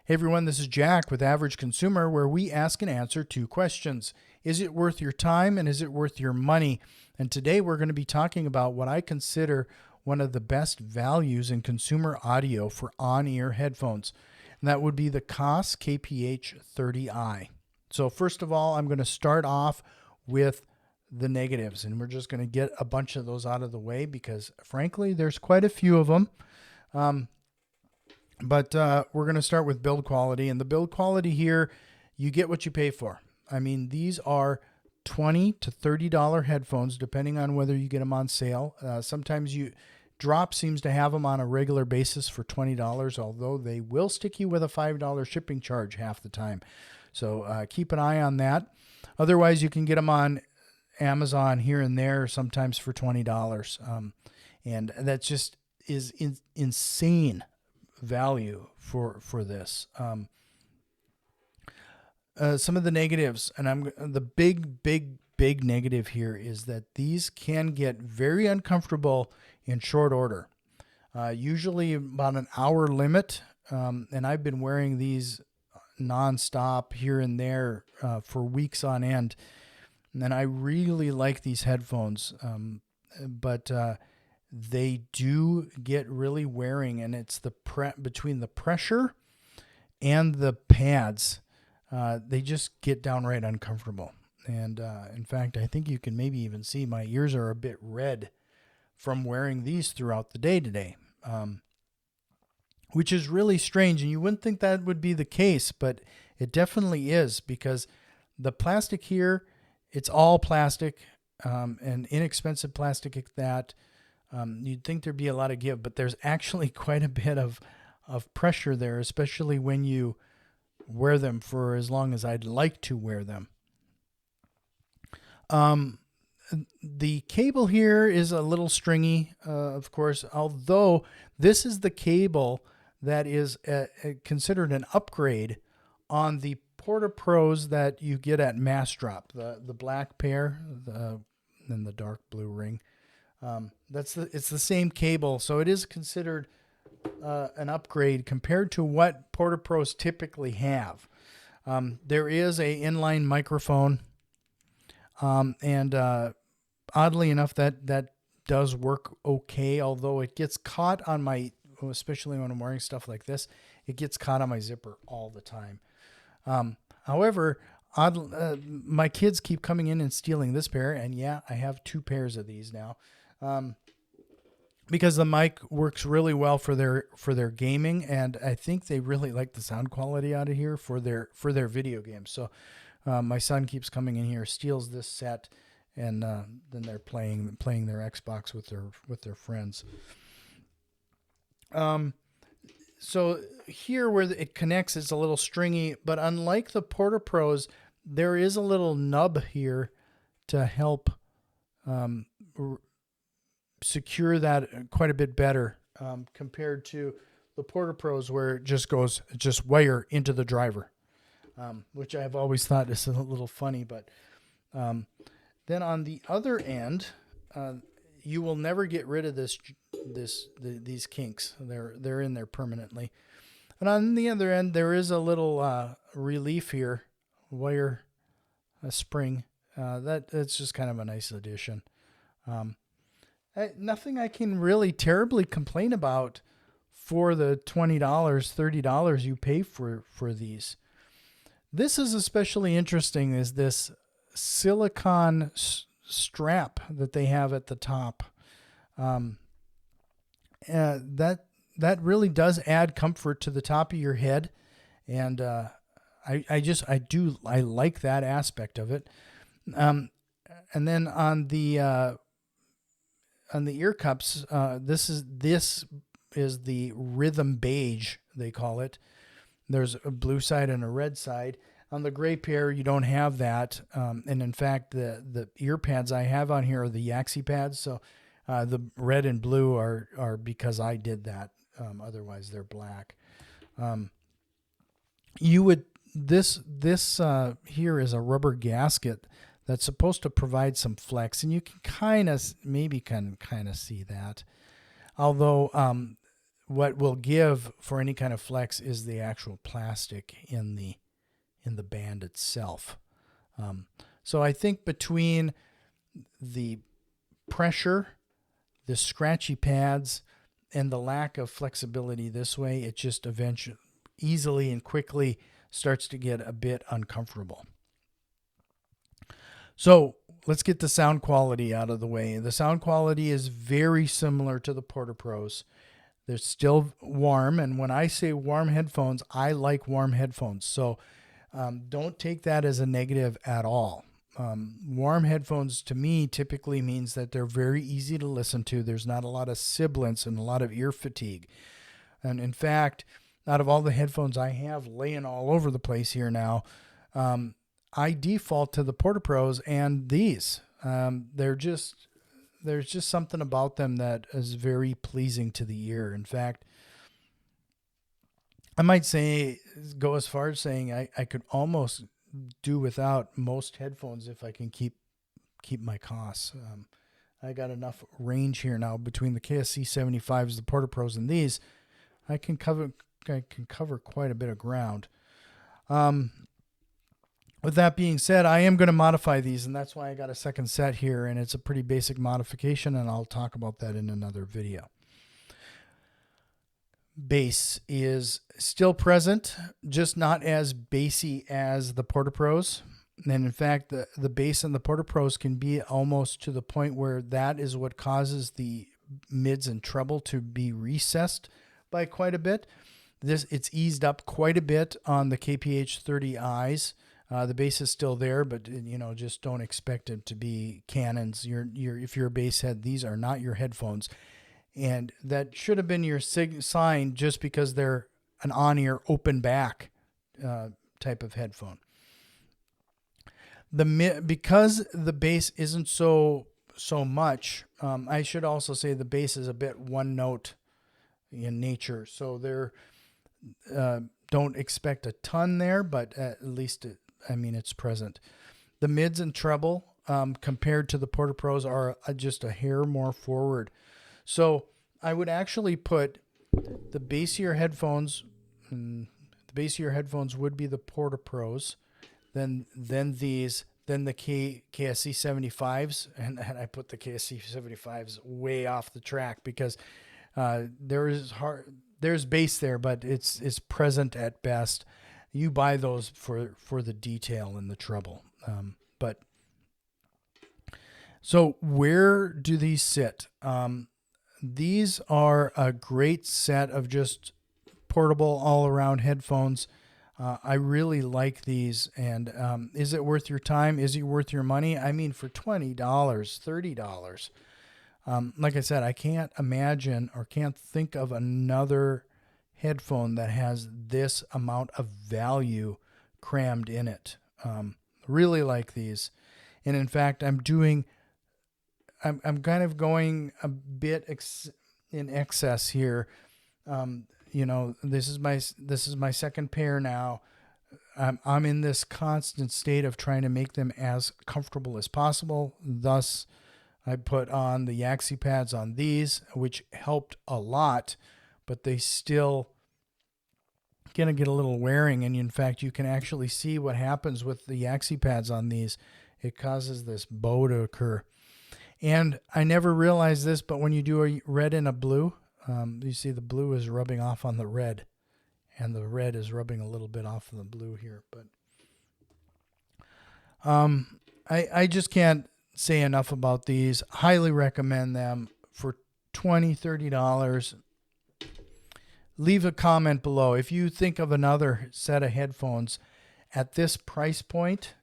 Hey everyone, this is Jack with Average Consumer, where we ask and answer two questions. Is it worth your time and is it worth your money? And today we're going to be talking about what I consider one of the best values in consumer audio for on-ear headphones. And that would be the Koss KPH30i. So first of all, I'm going to start off with the negatives, and we're just going to get a bunch of those out of the way because frankly, there's quite a few of them. But we're going to start with build quality, and the build quality here, you get what you pay for. I mean, these are $20 to $30 headphones, depending on whether you get them on sale. Sometimes Drop seems to have them on a regular basis for $20, although they will stick you with a $5 shipping charge half the time. So keep an eye on that. Otherwise, you can get them on Amazon here and there, sometimes for $20. And that just is insane value for this. Some of the negatives, and the big negative here is that these can get very uncomfortable in short order. Usually about an hour limit, and I've been wearing these nonstop here and there for weeks on end, and I really like these headphones, but they do get really wearing, and it's between the pressure and the pads, they just get downright uncomfortable. And in fact, I think you can maybe even see my ears are a bit red from wearing these throughout the day today, which is really strange. And you wouldn't think that would be the case, but it definitely is, because the plastic here, it's all plastic, and inexpensive plastic at that. You'd think there'd be a lot of give, but there's actually quite a bit of pressure there, especially when you wear them for as long as I'd like to wear them. The cable here is a little stringy, of course, although this is the cable that is considered an upgrade on the Porta Pros that you get at Mass Drop, the black pair, and the dark blue ring. It's the same cable, so it is considered an upgrade compared to what Porta Pros typically have. There is a inline microphone, and oddly enough, that does work okay, although it gets caught on my, especially when I'm wearing stuff like this, it gets caught on my zipper all the time. However, my kids keep coming in and stealing this pair, and yeah, I have two pairs of these now. Because the mic works really well for their gaming, and I think they really like the sound quality out of here for their video games. So my son keeps coming in here, steals this set, and then they're playing their Xbox with their friends. So here where it connects, it's a little stringy, but unlike the Porta Pros, there is a little nub here to help secure that quite a bit better compared to the Porta Pros, where it just wire into the driver, which I've always thought is a little funny. But then on the other end, you will never get rid of these kinks. They're in there permanently. And on the other end, there is a little relief here, wire, a spring. That's just kind of a nice addition. Nothing I can really terribly complain about for the $20, $30 you pay for these. This is especially interesting, is this silicone strap that they have at the top. That really does add comfort to the top of your head, and I like that aspect of it. And then on the ear cups, this is the rhythm beige, they call it. There's a blue side and a red side. On the gray pair, you don't have that. And in fact, the ear pads I have on here are the Yaxi pads. So the red and blue are because I did that. Otherwise, they're black. This here is a rubber gasket that's supposed to provide some flex, and you can kind of see that. Although what will give for any kind of flex is the actual plastic in the band itself. So I think between the pressure, the scratchy pads, and the lack of flexibility this way, it just eventually easily and quickly starts to get a bit uncomfortable. So let's get the sound quality out of the way. The sound quality is very similar to the Porta Pros. They're still warm, and when I say warm headphones, I like warm headphones. So don't take that as a negative at all. Warm headphones to me typically means that they're very easy to listen to. There's not a lot of sibilance and a lot of ear fatigue. And in fact, out of all the headphones I have laying all over the place here now, I default to the Porta Pros and these. There's just something about them that is very pleasing to the ear. In fact, I might go as far as saying I could almost do without most headphones if I can keep my costs. I got enough range here now between the KSC75s, the Porta Pros, and these. I can cover quite a bit of ground. With that being said, I am going to modify these, and that's why I got a second set here, and it's a pretty basic modification, and I'll talk about that in another video. Bass is still present, just not as bassy as the Porta Pros. And in fact, the bass in the Porta Pros can be almost to the point where that is what causes the mids and treble to be recessed by quite a bit. It's eased up quite a bit on the KPH30i's. The bass is still there, but just don't expect it to be cannons. If you're a bass head, these are not your headphones. And that should have been your sign just because they're an on-ear open back type of headphone. Because the bass isn't so much, I should also say the bass is a bit one note in nature. So don't expect a ton there, but at least it's present. The mids and treble compared to the Porta Pros are just a hair more forward. So I would actually put the bassier headphones. The bassier headphones would be the Porta Pros, then these, then the KSC 75s, and I put the KSC 75s way off the track because there's bass there, but it's present at best. You buy those for the detail and the treble, but so where do these sit? These are a great set of just portable all-around headphones. I really like these, and is it worth your time? Is it worth your money? I mean, for $20, $30, like I said, I can't imagine or can't think of another headphone that has this amount of value crammed in it. Really like these, and in fact, I'm kind of going a bit in excess here. This is my second pair now. I'm in this constant state of trying to make them as comfortable as possible. Thus, I put on the Yaxi pads on these, which helped a lot, but they still gonna get a little wearing. And in fact, you can actually see what happens with the Yaxi pads on these. It causes this bow to occur. And I never realized this, but when you do a red and a blue, you see the blue is rubbing off on the red, and the red is rubbing a little bit off of the blue here. But I just can't say enough about these. Highly recommend them for $20, $30. Leave a comment below. If you think of another set of headphones at this price point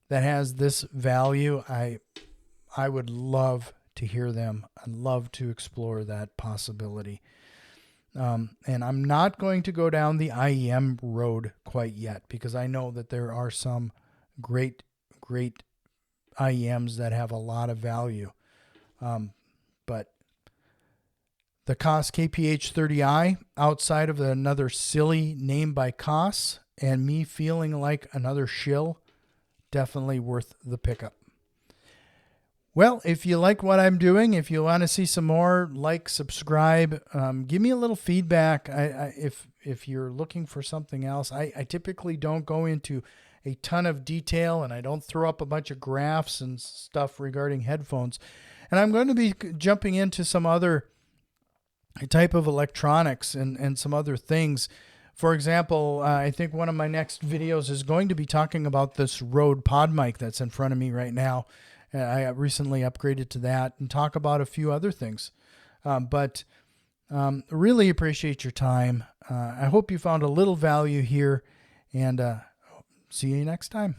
that has this value, I would love to hear them. I'd love to explore that possibility. And I'm not going to go down the IEM road quite yet because I know that there are some great IEMs that have a lot of value. But the Koss KPH30i, outside of another silly name by Koss and me feeling like another shill, definitely worth the pickup. Well, if you like what I'm doing, if you want to see some more, like, subscribe, give me a little feedback. If you're looking for something else, I typically don't go into a ton of detail, and I don't throw up a bunch of graphs and stuff regarding headphones. And I'm going to be jumping into some other type of electronics and some other things. For example, I think one of my next videos is going to be talking about this Rode pod mic that's in front of me right now. I recently upgraded to that, and talk about a few other things. But really appreciate your time. I hope you found a little value here, and see you next time.